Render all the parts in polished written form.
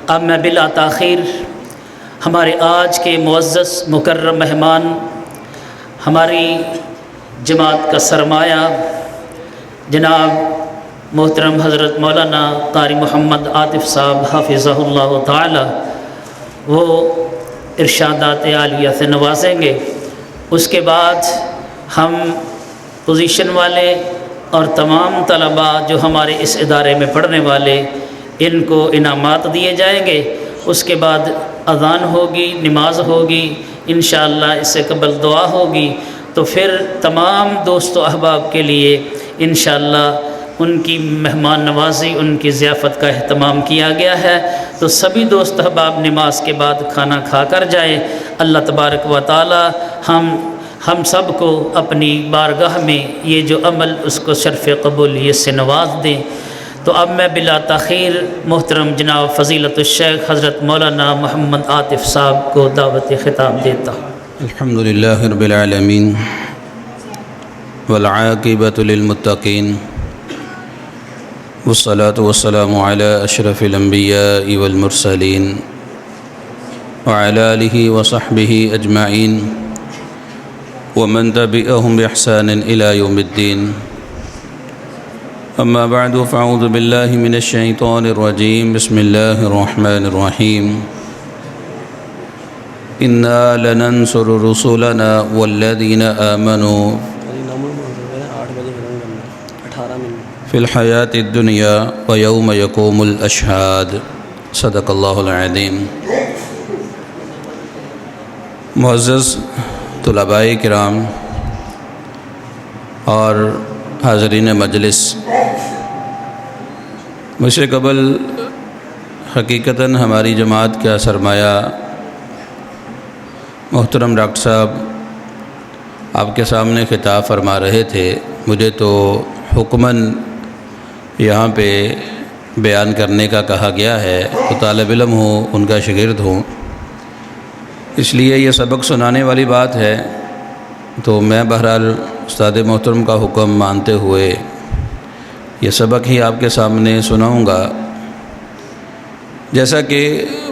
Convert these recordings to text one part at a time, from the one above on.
اب میں بلا تاخیر ہمارے آج کے معزز مکرم مہمان، ہماری جماعت کا سرمایہ جناب محترم حضرت مولانا قاری محمد عاطف صاحب حافظہ اللہ تعالی، وہ ارشادات عالیہ سے نوازیں گے۔ اس کے بعد ہم پوزیشن والے اور تمام طلباء جو ہمارے اس ادارے میں پڑھنے والے، ان کو انعامات دیے جائیں گے۔ اس کے بعد اذان ہوگی، نماز ہوگی، انشاءاللہ اس سے قبل دعا ہوگی، تو پھر تمام دوست و احباب کے لیے انشاءاللہ ان کی مہمان نوازی، ان کی ضیافت کا اہتمام کیا گیا ہے۔ تو سبھی دوست احباب نماز کے بعد کھانا کھا کر جائیں۔ اللہ تبارک و تعالی ہم سب کو اپنی بارگاہ میں یہ جو عمل اس کو شرف قبولیت سے نواز دیں۔ تو اب میں بلا تاخیر محترم جناب فضیلت الشیخ حضرت مولانا محمد عاطف صاحب کو دعوت خطاب دیتا ہوں۔ الحمدللہ رب العالمین والعاقبۃ للمتقین والصلاة والسلام علی اشرف الانبیاء والمرسلین وعلی آلہ وصحبہ اجمعین ومن تبعهم بإحسان إلى يوم الدين۔ اما بعد فاعوذ باللہ من الشیطان الرجیم، بسم اللہ الرحمن الرحیم۔ انا لننصر رسولنا والذین آمنوا فی الحیاۃ الدنیا ویوم یقوم الاشہاد۔ صدق اللہ العظیم۔ معزز طلباء کرام اور حاضرین مجلس، مجھ سے قبل حقیقتاً ہماری جماعت کا سرمایہ محترم ڈاکٹر صاحب آپ کے سامنے خطاب فرما رہے تھے۔ مجھے تو حکماً یہاں پہ بیان کرنے کا کہا گیا ہے، تو طالب علم ہوں، ان کا شاگرد ہوں، اس لیے یہ سبق سنانے والی بات ہے، تو میں بہرحال استاد محترم کا حکم مانتے ہوئے یہ سبق ہی آپ کے سامنے سناؤں گا۔ جیسا کہ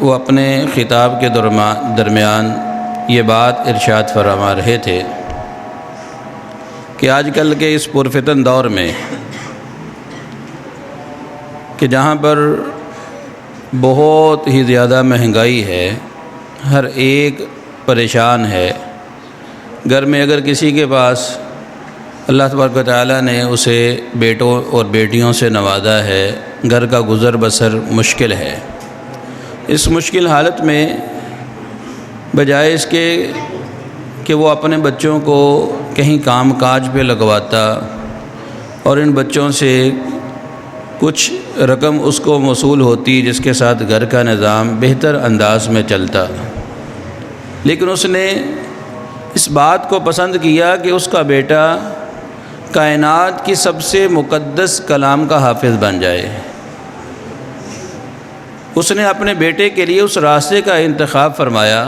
وہ اپنے خطاب کے درمیان یہ بات ارشاد فرما رہے تھے کہ آج کل کے اس پرفتن دور میں کہ جہاں پر بہت ہی زیادہ مہنگائی ہے، ہر ایک پریشان ہے، گھر میں اگر کسی کے پاس اللہ تبارک و تعالیٰ نے اسے بیٹوں اور بیٹیوں سے نوازا ہے، گھر کا گزر بسر مشکل ہے۔ اس مشکل حالت میں بجائے اس کے کہ وہ اپنے بچوں کو کہیں کام کاج پہ لگواتا اور ان بچوں سے کچھ رقم اس کو موصول ہوتی جس کے ساتھ گھر کا نظام بہتر انداز میں چلتا، لیکن اس نے اس بات کو پسند کیا کہ اس کا بیٹا کائنات کی سب سے مقدس کلام کا حافظ بن جائے۔ اس نے اپنے بیٹے کے لیے اس راستے کا انتخاب فرمایا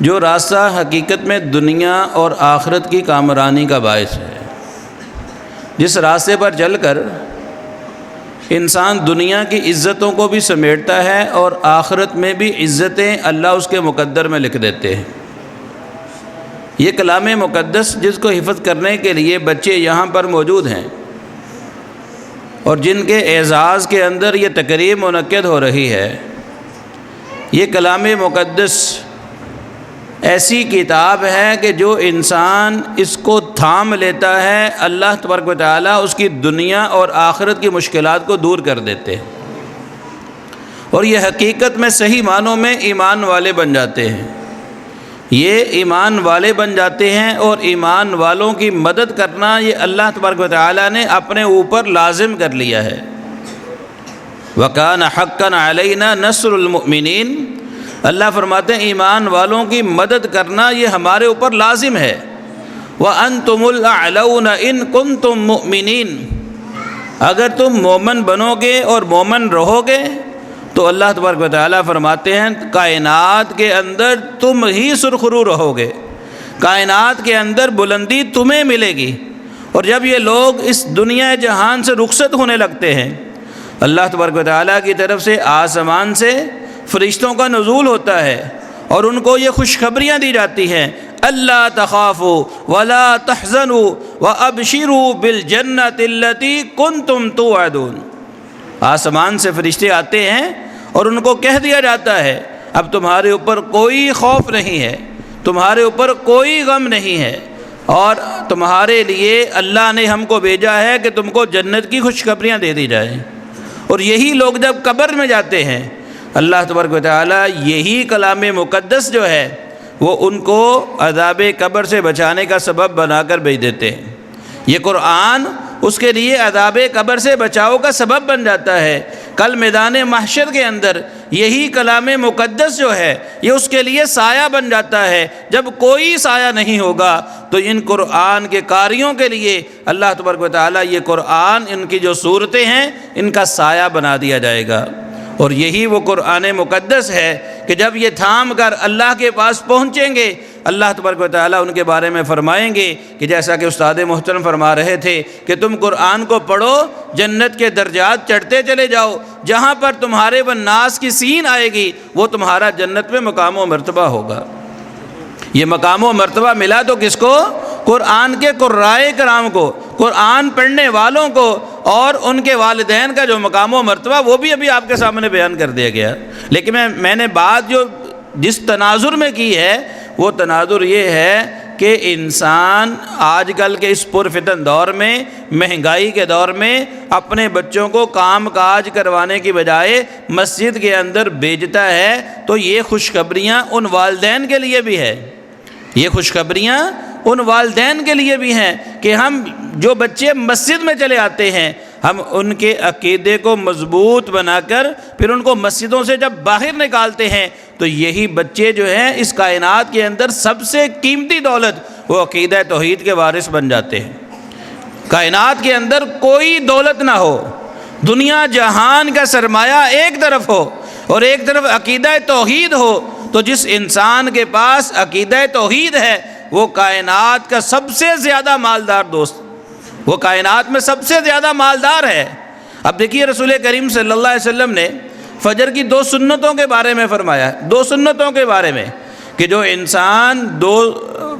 جو راستہ حقیقت میں دنیا اور آخرت کی کامرانی کا باعث ہے، جس راستے پر چل کر انسان دنیا کی عزتوں کو بھی سمیٹتا ہے اور آخرت میں بھی عزتیں اللہ اس کے مقدر میں لکھ دیتے ہیں۔ یہ کلام مقدس جس کو حفظ کرنے کے لیے بچے یہاں پر موجود ہیں اور جن کے اعزاز کے اندر یہ تقریب منعقد ہو رہی ہے، یہ کلام مقدس ایسی کتاب ہے کہ جو انسان اس کو تھام لیتا ہے، اللہ تبارک و تعالیٰ اس کی دنیا اور آخرت کی مشکلات کو دور کر دیتے ہیں، اور یہ حقیقت میں صحیح معنوں میں ایمان والے بن جاتے ہیں۔ یہ ایمان والے بن جاتے ہیں، اور ایمان والوں کی مدد کرنا یہ اللہ تبارک و تعالیٰ نے اپنے اوپر لازم کر لیا ہے۔ وَكَانَ حَقًّا عَلَيْنَا نَصْرُ الْمُؤْمِنِينَ، اللہ فرماتے ہیں ایمان والوں کی مدد کرنا یہ ہمارے اوپر لازم ہے۔ وَأَنْتُمُ الْأَعْلَوْنَ إِن كُنتُم مُؤْمِنِينَ، اگر تم مومن بنو گے اور مومن رہو گے تو اللہ تبارک و تعالیٰ فرماتے ہیں کائنات کے اندر تم ہی سرخرو رہو گے، کائنات کے اندر بلندی تمہیں ملے گی۔ اور جب یہ لوگ اس دنیا جہان سے رخصت ہونے لگتے ہیں اللہ تبارک و تعالیٰ کی طرف سے آسمان سے فرشتوں کا نزول ہوتا ہے اور ان کو یہ خوشخبریاں دی جاتی ہیں، اللہ تخافوا ولا تحزنوا وابشروا بالجنۃ التی کنتم توعدون۔ آسمان سے فرشتے آتے ہیں اور ان کو کہہ دیا جاتا ہے اب تمہارے اوپر کوئی خوف نہیں ہے، تمہارے اوپر کوئی غم نہیں ہے، اور تمہارے لیے اللہ نے ہم کو بھیجا ہے کہ تم کو جنت کی خوشخبریاں دے دی جائیں۔ اور یہی لوگ جب قبر میں جاتے ہیں، اللہ تبارک و تعالیٰ یہی کلام مقدس جو ہے وہ ان کو عذاب قبر سے بچانے کا سبب بنا کر بھیج دیتے ہیں۔ یہ قرآن اس کے لیے عذاب قبر سے بچاؤ کا سبب بن جاتا ہے۔ کل میدان محشر کے اندر یہی کلام مقدس جو ہے یہ اس کے لیے سایہ بن جاتا ہے۔ جب کوئی سایہ نہیں ہوگا تو ان قرآن کے قاریوں کے لیے اللہ تبارک و تعالیٰ یہ قرآن، ان کی جو صورتیں ہیں، ان کا سایہ بنا دیا جائے گا۔ اور یہی وہ قرآن مقدس ہے کہ جب یہ تھام کر اللہ کے پاس پہنچیں گے، اللہ تبارک و تعالیٰ ان کے بارے میں فرمائیں گے کہ جیسا کہ استاد محترم فرما رہے تھے کہ تم قرآن کو پڑھو، جنت کے درجات چڑھتے چلے جاؤ، جہاں پر تمہارے والناس کی سین آئے گی وہ تمہارا جنت میں مقام و مرتبہ ہوگا۔ یہ مقام و مرتبہ ملا تو کس کو؟ قرآن کے قرائے کرام کو، قرآن پڑھنے والوں کو، اور ان کے والدین کا جو مقام و مرتبہ وہ بھی ابھی آپ کے سامنے بیان کر دیا گیا۔ لیکن میں نے بات جو جس تناظر میں کی ہے وہ تناظر یہ ہے کہ انسان آج کل کے اس پرفتن دور میں، مہنگائی کے دور میں، اپنے بچوں کو کام کاج کروانے کی بجائے مسجد کے اندر بھیجتا ہے، تو یہ خوشخبریاں ان والدین کے لیے بھی ہے، یہ خوشخبریاں ان والدین کے لیے بھی ہیں کہ ہم جو بچے مسجد میں چلے آتے ہیں، ہم ان کے عقیدے کو مضبوط بنا کر پھر ان کو مسجدوں سے جب باہر نکالتے ہیں تو یہی بچے جو ہیں اس کائنات کے اندر سب سے قیمتی دولت وہ عقیدہ توحید کے وارث بن جاتے ہیں۔ کائنات کے اندر کوئی دولت نہ ہو، دنیا جہان کا سرمایہ ایک طرف ہو اور ایک طرف عقیدہ توحید ہو، تو جس انسان کے پاس عقیدہ توحید ہے وہ کائنات کا سب سے زیادہ مالدار دوست، وہ کائنات میں سب سے زیادہ مالدار ہے۔ اب دیکھیے رسول کریم صلی اللہ علیہ وسلم نے فجر کی 2 سنتوں کے بارے میں فرمایا، 2 سنتوں کے بارے میں کہ جو انسان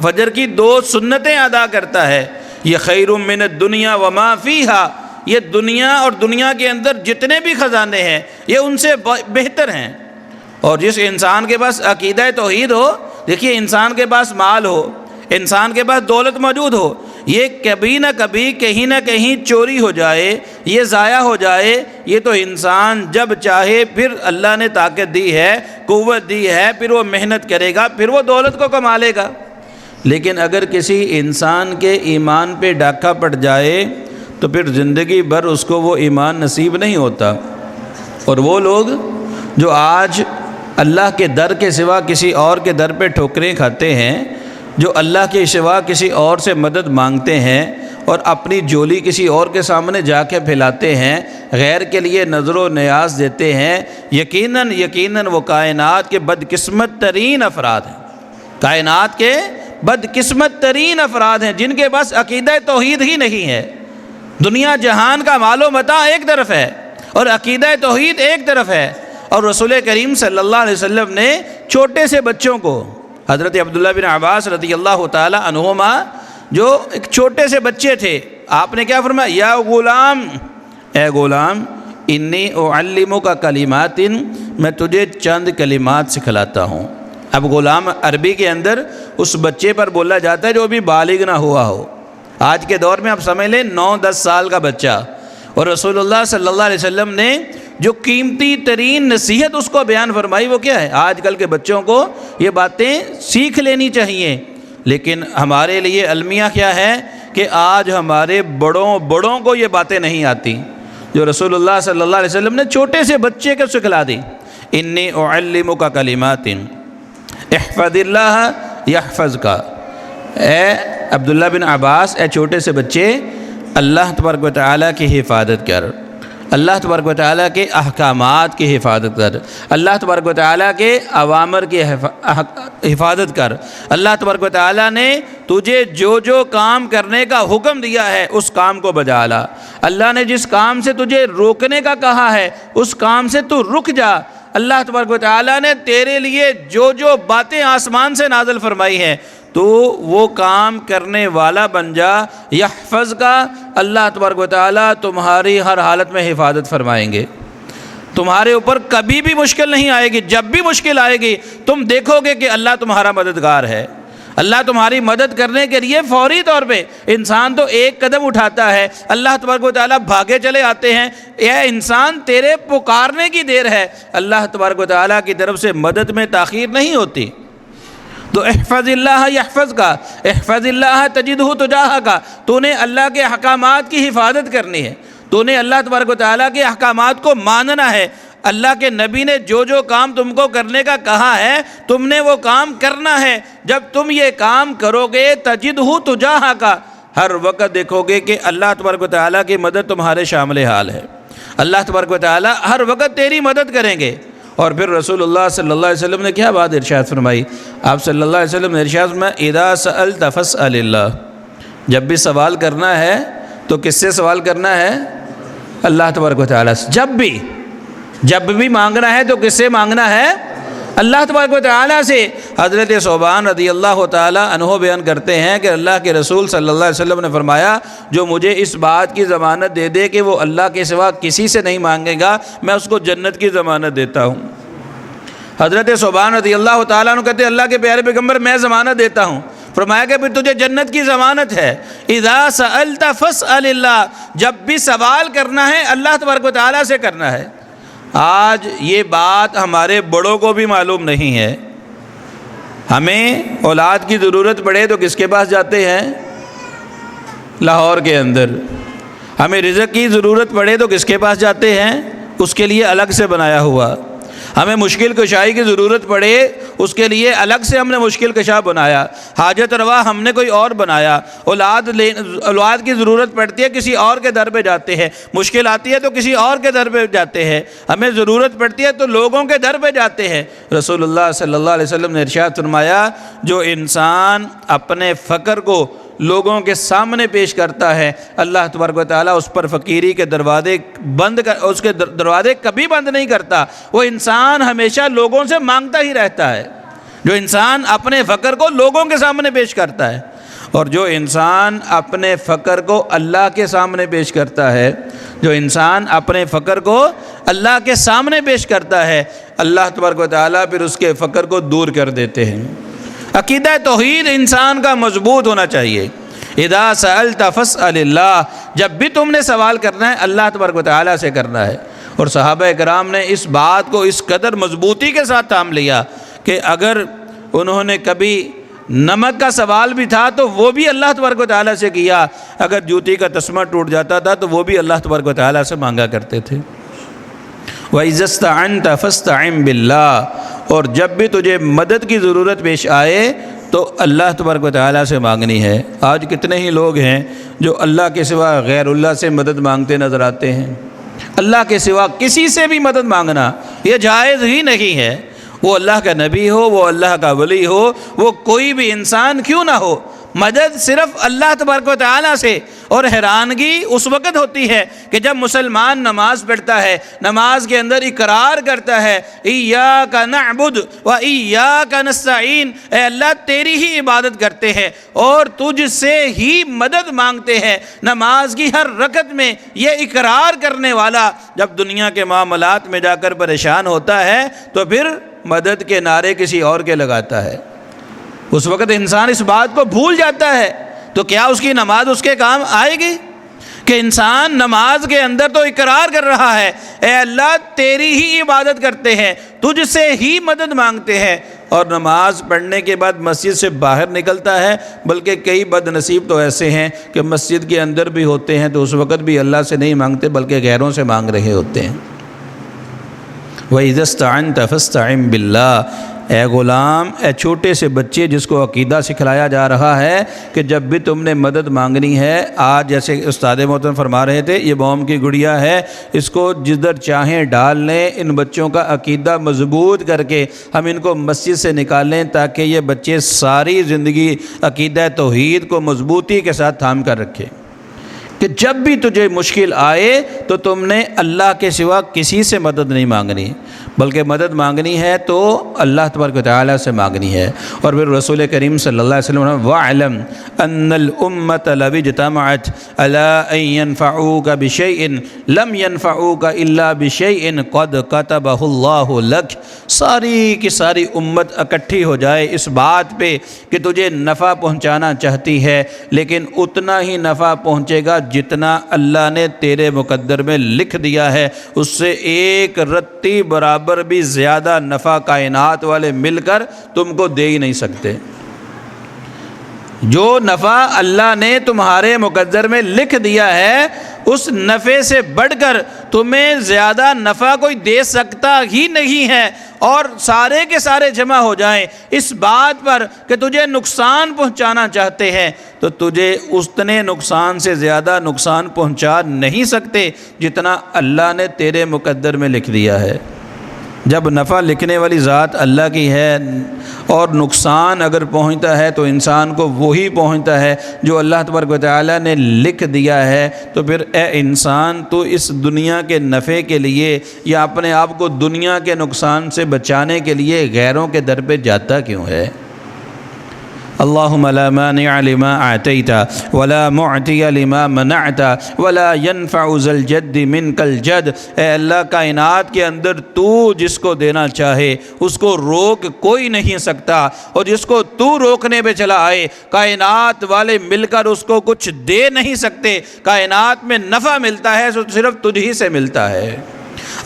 فجر کی 2 سنتیں ادا کرتا ہے یہ خیر من الدنیا وما فیہا، یہ دنیا اور دنیا کے اندر جتنے بھی خزانے ہیں یہ ان سے بہتر ہیں۔ اور جس انسان کے پاس عقیدہ توحید ہو، دیکھیے انسان کے پاس مال ہو، انسان کے پاس دولت موجود ہو، یہ کبھی نہ کبھی کہیں نہ کہیں چوری ہو جائے، یہ ضائع ہو جائے، یہ تو انسان جب چاہے پھر اللہ نے طاقت دی ہے، قوت دی ہے، پھر وہ محنت کرے گا، پھر وہ دولت کو کما لے گا۔ لیکن اگر کسی انسان کے ایمان پہ ڈاکہ پڑ جائے تو پھر زندگی بھر اس کو وہ ایمان نصیب نہیں ہوتا۔ اور وہ لوگ جو آج اللہ کے در کے سوا کسی اور کے در پہ ٹھوکریں کھاتے ہیں، جو اللہ کے سوا کسی اور سے مدد مانگتے ہیں اور اپنی جولی کسی اور کے سامنے جا کے پھیلاتے ہیں، غیر کے لیے نظر و نیاز دیتے ہیں، یقیناً وہ کائنات کے بدقسمت ترین افراد ہیں، کائنات کے بدقسمت ترین افراد ہیں جن کے پاس عقیدہ توحید ہی نہیں ہے۔ دنیا جہان کا مال و متاع ایک طرف ہے اور عقیدہ توحید ایک طرف ہے۔ اور رسول کریم صلی اللہ علیہ وسلم نے چھوٹے سے بچوں کو، حضرت عبداللہ بن عباس رضی اللہ تعالی عنہما جو ایک چھوٹے سے بچے تھے، آپ نے کیا فرمایا؟ یا غلام، اے غلام، انی اعلمک کلمات، میں تجھے چند کلمات سکھلاتا ہوں۔ اب غلام عربی کے اندر اس بچے پر بولا جاتا ہے جو ابھی بالغ نہ ہوا ہو۔ آج کے دور میں آپ سمجھ لیں 9-10 سال کا بچہ، اور رسول اللہ صلی اللہ علیہ وسلم نے جو قیمتی ترین نصیحت اس کو بیان فرمائی وہ کیا ہے؟ آج کل کے بچوں کو یہ باتیں سیکھ لینی چاہیے، لیکن ہمارے لیے المیہ کیا ہے کہ آج ہمارے بڑوں کو یہ باتیں نہیں آتی جو رسول اللہ صلی اللہ علیہ وسلم نے چھوٹے سے بچے کو سکھلا دی۔ انی اعلمک کلمات احفظ اللہ یحفظک، اے عبداللہ بن عباس، اے چھوٹے سے بچے، اللہ تبارک و تعالیٰ کی حفاظت کر، اللہ تبارک و تعالیٰ کے احکامات کی حفاظت کر، اللہ تبارک و تعالیٰ کے اوامر کی حفاظت کر۔ اللہ تبارک و تعالیٰ نے تجھے جو کام کرنے کا حکم دیا ہے اس کام کو بجا لا۔ اللہ نے جس کام سے تجھے روکنے کا کہا ہے اس کام سے تو رک جا۔ اللہ تبارک و تعالیٰ نے تیرے لیے جو باتیں آسمان سے نازل فرمائی ہیں تو وہ کام کرنے والا بن جا۔ یحفظ کا، اللہ تبارک و تعالیٰ تمہاری ہر حالت میں حفاظت فرمائیں گے۔ تمہارے اوپر کبھی بھی مشکل نہیں آئے گی۔ جب بھی مشکل آئے گی تم دیکھو گے کہ اللہ تمہارا مددگار ہے۔ اللہ تمہاری مدد کرنے کے لیے فوری طور پہ انسان تو ایک قدم اٹھاتا ہے، اللہ تبارک و تعالیٰ بھاگے چلے آتے ہیں۔ اے انسان تیرے پکارنے کی دیر ہے، اللہ تبارک و تعالیٰ کی طرف سے مدد میں تاخیر نہیں ہوتی۔ تو احفظ اللہ یحفظ کا، احفظ اللہ تجدہ تجاہ کا، تو نے اللہ کے احکامات کی حفاظت کرنی ہے، تو نے اللہ تبارک و تعالیٰ کے احکامات کو ماننا ہے۔ اللہ کے نبی نے جو کام تم کو کرنے کا کہا ہے تم نے وہ کام کرنا ہے۔ جب تم یہ کام کرو گے تجدہ تجاہ کا، ہر وقت دیکھو گے کہ اللہ تبارک و تعالیٰ کی مدد تمہارے شامل حال ہے۔ اللہ تبارک و تعالیٰ ہر وقت تیری مدد کریں گے۔ اور پھر رسول اللہ صلی اللہ علیہ وسلم نے کیا بات ارشاد فرمائی؟ آپ صلی اللہ علیہ وسلم نے ارشاد فرمایا اذا سألت فاسأل اللہ، جب بھی سوال کرنا ہے تو کس سے سوال کرنا ہے؟ اللہ تبارک و تعالیٰ سے۔ جب بھی مانگنا ہے تو کس سے مانگنا ہے؟ اللہ تبارک و تعالیٰ سے۔ حضرت ثوبان رضی اللہ تعالیٰ عنہ بیان کرتے ہیں کہ اللہ کے رسول صلی اللہ علیہ وسلم نے فرمایا جو مجھے اس بات کی ضمانت دے دے کہ وہ اللہ کے سوا کسی سے نہیں مانگے گا میں اس کو جنت کی ضمانت دیتا ہوں۔ حضرت ثوبان رضی اللہ تعالیٰ عنہ کہتے ہیں اللہ کے پیارے پیغمبر میں ضمانت دیتا ہوں۔ فرمایا کہ پھر تجھے جنت کی ضمانت ہے۔ اذا سألت فاسأل اللہ، جب بھی سوال کرنا ہے اللہ تبارک و تعالیٰ سے کرنا ہے۔ آج یہ بات ہمارے بڑوں کو بھی معلوم نہیں ہے۔ ہمیں اولاد کی ضرورت پڑے تو کس کے پاس جاتے ہیں؟ لاہور کے اندر۔ ہمیں رزق کی ضرورت پڑے تو کس کے پاس جاتے ہیں؟ اس کے لیے الگ سے بنایا ہوا۔ ہمیں مشکل کشائی کی ضرورت پڑے اس کے لیے الگ سے ہم نے مشکل کشا بنایا۔ حاجت روا ہم نے کوئی اور بنایا۔ اولاد کی ضرورت پڑتی ہے کسی اور کے در پہ جاتے ہیں، مشکل آتی ہے تو کسی اور کے در پہ جاتے ہیں، ہمیں ضرورت پڑتی ہے تو لوگوں کے در پہ جاتے ہیں۔ رسول اللہ صلی اللہ علیہ وسلم نے ارشاد فرمایا جو انسان اپنے فقر کو لوگوں کے سامنے پیش کرتا ہے اللہ تبارک و تعالیٰ اس پر فقیری کے دروازے اس کے دروازے کبھی بند نہیں کرتا۔ وہ انسان ہمیشہ لوگوں سے مانگتا ہی رہتا ہے۔ جو انسان اپنے فقر کو لوگوں کے سامنے پیش کرتا ہے اور جو انسان اپنے فقر کو اللہ کے سامنے پیش کرتا ہے، جو انسان اپنے فقر کو اللہ کے سامنے پیش کرتا ہے اللہ تبارک و تعالیٰ پھر اس کے فقر کو دور کر دیتے ہیں۔ عقیدہ توحید انسان کا مضبوط ہونا چاہیے۔ اذا سألت فاسأل اللہ، جب بھی تم نے سوال کرنا ہے اللہ تبارک و تعالیٰ سے کرنا ہے۔ اور صحابہ کرام نے اس بات کو اس قدر مضبوطی کے ساتھ تھام لیا کہ اگر انہوں نے کبھی نمک کا سوال بھی تھا تو وہ بھی اللہ تبارک و تعالیٰ سے کیا، اگر جوتی کا تسمہ ٹوٹ جاتا تھا تو وہ بھی اللہ تبارک و تعالیٰ سے مانگا کرتے تھے۔ وَإِذَا اسْتَعَنْتَ فَاسْتَعِنْ بِاللَّهِ، اور جب بھی تجھے مدد کی ضرورت پیش آئے تو اللہ تبارک و تعالیٰ سے مانگنی ہے۔ آج کتنے ہی لوگ ہیں جو اللہ کے سوا غیر اللہ سے مدد مانگتے نظر آتے ہیں۔ اللہ کے سوا کسی سے بھی مدد مانگنا یہ جائز ہی نہیں ہے، وہ اللہ کا نبی ہو، وہ اللہ کا ولی ہو، وہ کوئی بھی انسان کیوں نہ ہو، مدد صرف اللہ تبارک و تعالیٰ سے۔ اور حیرانگی اس وقت ہوتی ہے کہ جب مسلمان نماز پڑھتا ہے، نماز کے اندر اقرار کرتا ہے ایاک نعبد و ایاک نستعین، اے اللہ تیری ہی عبادت کرتے ہیں اور تجھ سے ہی مدد مانگتے ہیں۔ نماز کی ہر رکعت میں یہ اقرار کرنے والا جب دنیا کے معاملات میں جا کر پریشان ہوتا ہے تو پھر مدد کے نعرے کسی اور کے لگاتا ہے۔ اس وقت انسان اس بات کو بھول جاتا ہے تو کیا اس کی نماز اس کے کام آئے گی؟ کہ انسان نماز کے اندر تو اقرار کر رہا ہے اے اللہ تیری ہی عبادت کرتے ہیں، تجھ سے ہی مدد مانگتے ہیں، اور نماز پڑھنے کے بعد مسجد سے باہر نکلتا ہے۔ بلکہ کئی بد نصیب تو ایسے ہیں کہ مسجد کے اندر بھی ہوتے ہیں تو اس وقت بھی اللہ سے نہیں مانگتے بلکہ غیروں سے مانگ رہے ہوتے ہیں۔ وَإِذَا اسْتَعَنْتَ فَاسْتَعِنْ بِاللَّهِ، اے غلام، اے چھوٹے سے بچے جس کو عقیدہ سکھلایا جا رہا ہے کہ جب بھی تم نے مدد مانگنی ہے، آج جیسے استاد محترم فرما رہے تھے، یہ موم کی گڑیا ہے، اس کو جدھر چاہیں ڈال لیں، ان بچوں کا عقیدہ مضبوط کر کے ہم ان کو مسجد سے نکالیں تاکہ یہ بچے ساری زندگی عقیدہ توحید کو مضبوطی کے ساتھ تھام کر رکھیں کہ جب بھی تجھے مشکل آئے تو تم نے اللہ کے سوا کسی سے مدد نہیں مانگنی، بلکہ مدد مانگنی ہے تو اللہ تبارک و تعالیٰ سے مانگنی ہے۔ اور پھر رسول کریم صلی اللہ علیہ وسلم نے وَاعْلَمْ أَنَّ الْأُمَّةَ لَوِ اجْتَمَعَتْ عَلَىٰ أَن يَنْفَعُوكَ بِشَيْءٍ لَمْ يَنْفَعُوكَ إِلَّا بِشَيْءٍ قَدْ كَتَبَهُ اللَّهُ لَكَ، ساری کی ساری امت اکٹھی ہو جائے اس بات پہ کہ تجھے نفع پہنچانا چاہتی ہے، لیکن اتنا ہی نفع پہنچے گا جتنا اللہ نے تیرے مقدر میں لکھ دیا ہے، اس سے ایک رتی برابر بھی زیادہ نفع کائنات والے مل کر تم کو دے ہی نہیں سکتے۔ جو نفع اللہ نے تمہارے مقدر میں لکھ دیا ہے، اس نفع سے بڑھ کر تمہیں زیادہ نفع کوئی دے سکتا ہی نہیں ہے، اور سارے کے سارے جمع ہو جائیں اس بات پر کہ تجھے نقصان پہنچانا چاہتے ہیں تو تجھے اتنے نقصان سے زیادہ نقصان پہنچا نہیں سکتے جتنا اللہ نے تیرے مقدر میں لکھ دیا ہے۔ جب نفع لکھنے والی ذات اللہ کی ہے اور نقصان اگر پہنچتا ہے تو انسان کو وہی پہنچتا ہے جو اللہ تبارک و تعالیٰ نے لکھ دیا ہے، تو پھر اے انسان تو اس دنیا کے نفع کے لیے یا اپنے آپ کو دنیا کے نقصان سے بچانے کے لیے غیروں کے در پہ جاتا کیوں ہے؟ اللہم لا مانع لما اعطیت ولا معطی لما منعت ولا ينفع ذا الجد منک الجد، اے اللہ کائنات کے اندر تو جس کو دینا چاہے اس کو روک کوئی نہیں سکتا، اور جس کو تو روکنے پہ چلا آئے کائنات والے مل کر اس کو کچھ دے نہیں سکتے۔ کائنات میں نفع ملتا ہے تو صرف تجھ ہی سے ملتا ہے۔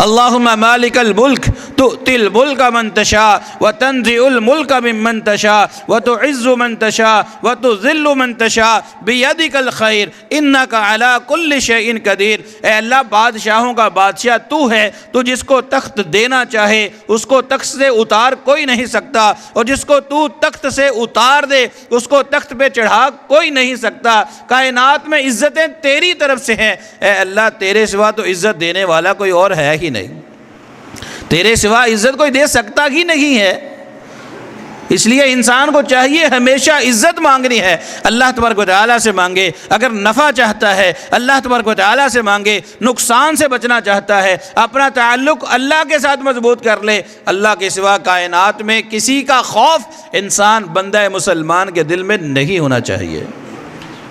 اللہم مالک الملک تؤتی الملک من تشاء وتنزع الملک ممن تشاء وتعز من تشاء وتذل من تشاء بیدک الخیر انک علی کل شیء قدیر، اے اللہ بادشاہوں کا بادشاہ تو ہے، تو جس کو تخت دینا چاہے اس کو تخت سے اتار کوئی نہیں سکتا، اور جس کو تو تخت سے اتار دے اس کو تخت پہ چڑھا کوئی نہیں سکتا۔ کائنات میں عزتیں تیری طرف سے ہیں، اے اللہ تیرے سوا تو عزت دینے والا کوئی اور ہے ہی نہیں، تیرے سوا عزت کوئی دے سکتا ہی نہیں ہے۔ اس لیے انسان کو چاہیے ہمیشہ عزت مانگنی ہے اللہ تبارک و تعالیٰ سے مانگے، اگر نفع چاہتا ہے اللہ تبارک و تعالیٰ سے مانگے، نقصان سے بچنا چاہتا ہے اپنا تعلق اللہ کے ساتھ مضبوط کر لے۔ اللہ کے سوا کائنات میں کسی کا خوف انسان بندہ مسلمان کے دل میں نہیں ہونا چاہیے۔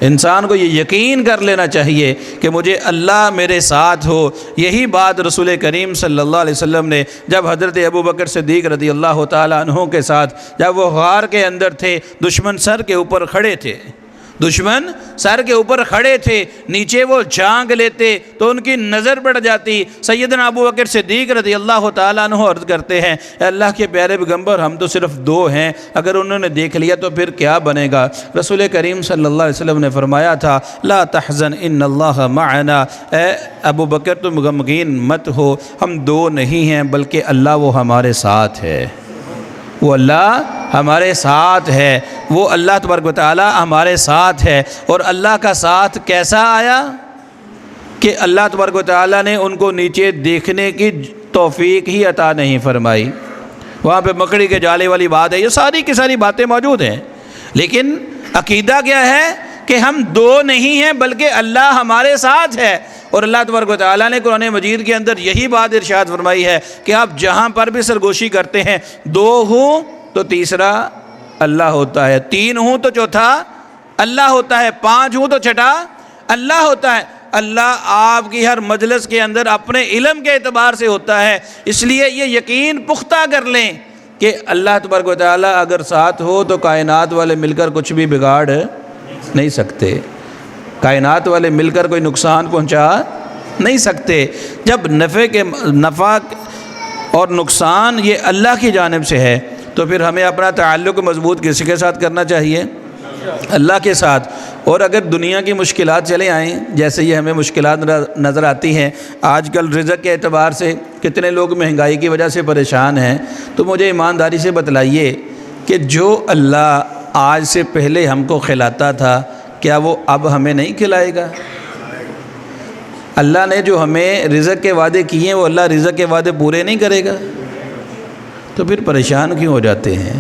انسان کو یہ یقین کر لینا چاہیے کہ مجھے اللہ میرے ساتھ ہو۔ یہی بات رسول کریم صلی اللہ علیہ وسلم نے جب حضرت ابوبکر صدیق رضی اللہ تعالیٰ عنہ کے ساتھ جب وہ غار کے اندر تھے، دشمن سر کے اوپر کھڑے تھے، دشمن سر کے اوپر کھڑے تھے، نیچے وہ جھانک لیتے تو ان کی نظر پڑ جاتی۔ سیدنا ابوبکر صدیق رضی اللہ تعالیٰ عنہ عرض کرتے ہیں، اے اللہ کے پیارے پیغمبر ہم تو صرف دو ہیں، اگر انہوں نے دیکھ لیا تو پھر کیا بنے گا؟ رسول کریم صلی اللہ علیہ وسلم نے فرمایا تھا لا تحزن ان اللہ معنا، اے ابوبکر تم غمگین مت ہو، ہم دو نہیں ہیں بلکہ اللہ وہ ہمارے ساتھ ہے، وہ اللہ ہمارے ساتھ ہے، وہ اللہ تبارک و تعالیٰ ہمارے ساتھ ہے۔ اور اللہ کا ساتھ کیسا آیا کہ اللہ تبارک و تعالیٰ نے ان کو نیچے دیکھنے کی توفیق ہی عطا نہیں فرمائی۔ وہاں پہ مکڑی کے جالے والی بات ہے، یہ ساری کی ساری باتیں موجود ہیں، لیکن عقیدہ کیا ہے کہ ہم دو نہیں ہیں بلکہ اللہ ہمارے ساتھ ہے۔ اور اللہ تبارک و تعالیٰ نے قرآن مجید کے اندر یہی بات ارشاد فرمائی ہے کہ آپ جہاں پر بھی سرگوشی کرتے ہیں، دو ہوں تو تیسرا اللہ ہوتا ہے، تین ہوں تو چوتھا اللہ ہوتا ہے، پانچ ہوں تو چھٹا اللہ ہوتا ہے۔ اللہ آپ کی ہر مجلس کے اندر اپنے علم کے اعتبار سے ہوتا ہے، اس لیے یہ یقین پختہ کر لیں کہ اللہ تبارک و تعالیٰ اگر ساتھ ہو تو کائنات والے مل کر کچھ بھی بگاڑ نہیں سکتے، کائنات والے مل کر کوئی نقصان پہنچا نہیں سکتے۔ جب نفع اور نقصان یہ اللہ کی جانب سے ہے تو پھر ہمیں اپنا تعلق مضبوط کس کے ساتھ کرنا چاہیے؟ اللہ کے ساتھ۔ اور اگر دنیا کی مشکلات چلے آئیں، جیسے یہ ہمیں مشکلات نظر آتی ہیں، آج کل رزق کے اعتبار سے کتنے لوگ مہنگائی کی وجہ سے پریشان ہیں، تو مجھے ایمانداری سے بتلائیے کہ جو اللہ آج سے پہلے ہم کو کھلاتا تھا، کیا وہ اب ہمیں نہیں کھلائے گا؟ اللہ نے جو ہمیں رزق کے وعدے کیے ہیں، وہ اللہ رزق کے وعدے پورے نہیں کرے گا؟ تو پھر پریشان کیوں ہو جاتے ہیں؟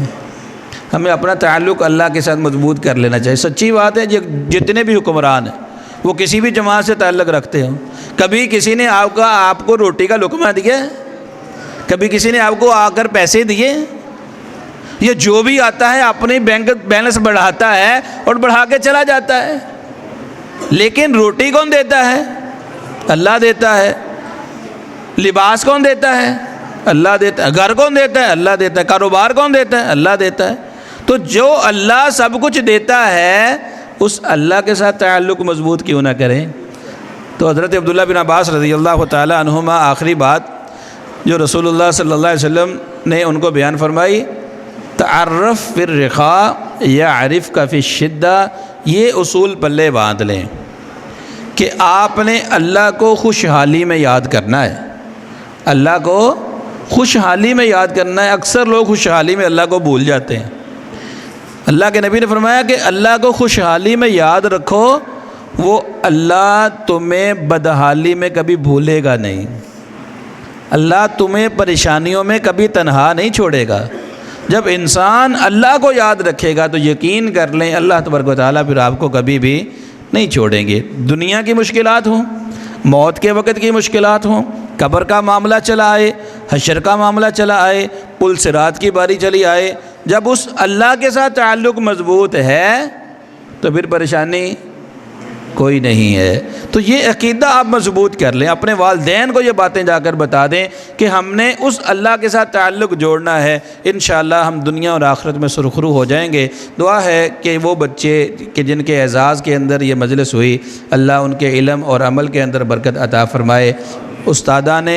ہمیں اپنا تعلق اللہ کے ساتھ مضبوط کر لینا چاہیے۔ سچی بات ہے، جتنے بھی حکمران ہیں وہ کسی بھی جماعت سے تعلق رکھتے ہوں، کبھی کسی نے آپ کو روٹی کا لقمہ دیا؟ کبھی کسی نے آپ کو آ کر پیسے دیے؟ یہ جو بھی آتا ہے اپنی بینک بیلنس بڑھاتا ہے اور بڑھا کے چلا جاتا ہے، لیکن روٹی کون دیتا ہے؟ اللہ دیتا ہے۔ لباس کون دیتا ہے؟ اللہ دیتا ہے۔ گھر کون دیتا ہے؟ اللہ دیتا ہے۔ کاروبار کون دیتا ہے؟ اللہ دیتا ہے۔ تو جو اللہ سب کچھ دیتا ہے، اس اللہ کے ساتھ تعلق مضبوط کیوں نہ کریں؟ تو حضرت عبداللہ بن عباس رضی اللہ تعالی عنہما آخری بات جو رسول اللہ صلی اللہ علیہ وسلم نے ان کو بیان فرمائی، تعرف فی الرخاء یعرفک فی الشدہ، یہ اصول پلے باندھ لیں کہ آپ نے اللہ کو خوشحالی میں یاد کرنا ہے، اللہ کو خوشحالی میں یاد کرنا ہے۔ اکثر لوگ خوشحالی میں اللہ کو بھول جاتے ہیں۔ اللہ کے نبی نے فرمایا کہ اللہ کو خوشحالی میں یاد رکھو، وہ اللہ تمہیں بدحالی میں کبھی بھولے گا نہیں، اللہ تمہیں پریشانیوں میں کبھی تنہا نہیں چھوڑے گا۔ جب انسان اللہ کو یاد رکھے گا تو یقین کر لیں اللہ تبارک و تعالیٰ پھر آپ کو کبھی بھی نہیں چھوڑیں گے۔ دنیا کی مشکلات ہوں، موت کے وقت کی مشکلات ہوں، قبر کا معاملہ چلا آئے، حشر کا معاملہ چلا آئے، پل صراط کی باری چلی آئے، جب اس اللہ کے ساتھ تعلق مضبوط ہے تو پھر پریشانی کوئی نہیں ہے۔ تو یہ عقیدہ آپ مضبوط کر لیں، اپنے والدین کو یہ باتیں جا کر بتا دیں کہ ہم نے اس اللہ کے ساتھ تعلق جوڑنا ہے، انشاءاللہ ہم دنیا اور آخرت میں سرخرو ہو جائیں گے۔ دعا ہے کہ وہ بچے کہ جن کے اعزاز کے اندر یہ مجلس ہوئی، اللہ ان کے علم اور عمل کے اندر برکت عطا فرمائے۔ استادان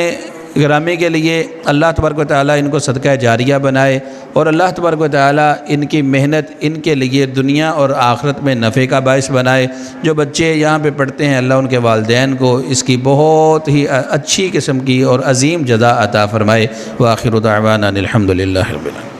گرامی کے لیے اللہ تبارک و تعالیٰ ان کو صدقہ جاریہ بنائے، اور اللہ تبارک و تعالیٰ ان کی محنت ان کے لیے دنیا اور آخرت میں نفع کا باعث بنائے۔ جو بچے یہاں پہ پڑھتے ہیں، اللہ ان کے والدین کو اس کی بہت ہی اچھی قسم کی اور عظیم جزا عطا فرمائے۔ وآخر دعوانا الحمد للہ رب العالمین۔